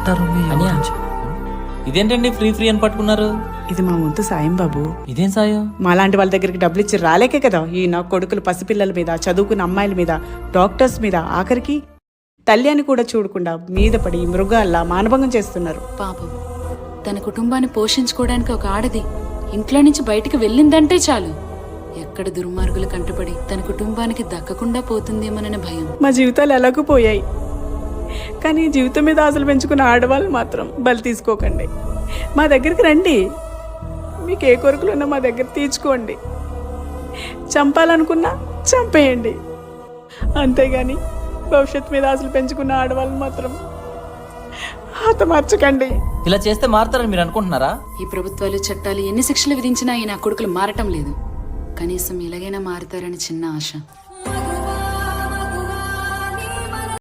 అంటారు అనియా, ఇదేంటండి ఫ్రీ ఫ్రీ అని పట్టుకున్నారు? ఇది మా వంతు సాయం బాబు. ఇదేం సాయం? మాలాంటి వాళ్ళ దగ్గరికి డబ్బులు ఇచ్చి రాలేకే కదా ఈ నా కొడుకులు పసిపిల్లల మీద, చదువుకున్న అమ్మాయిల మీద, డాక్టర్స్ మీద, ఆఖరికి తల్లి అని కూడా చూడకుండా మీద పడి మృగాల్లా మానభంగం చేస్తున్నారు. పాపం, తన కుటుంబాన్ని పోషించుకోవడానికి ఒక ఆడది ఇంట్లో నుంచి బయటికి వెళ్ళిందంటే చాలు ఎక్కడ దుర్మార్గులు కంటపడి తన కుటుంబానికి దక్కకుండా పోతుందేమోనని భయం. మా జీవితాలు ఎలాగూ పోయాయి, కానీ జీవితం మీద ఆశలు పెంచుకున్న ఆడవాళ్ళు మాత్రం బలి తీసుకోకండి. మా దగ్గరికి రండి, మీకు ఏ కోరికలు ఉన్నా మా దగ్గర తీర్చుకోండి. చంపాలనుకున్నా చంపేయండి, అంతేగాని భవిష్యత్తు మీద ఆశలు పెంచుకున్న ఆడవాళ్ళని మాత్రం హతమార్చకండి. ఇలా చేస్తే మారుతారని మీరు అనుకుంటున్నారా? ఈ ప్రభుత్వాలు చట్టాలు ఎన్ని శిక్షలు విధించినా ఈ నా కొడుకులు మారటం లేదు. కనీసం ఇలాగైనా మారుతారని చిన్న ఆశ.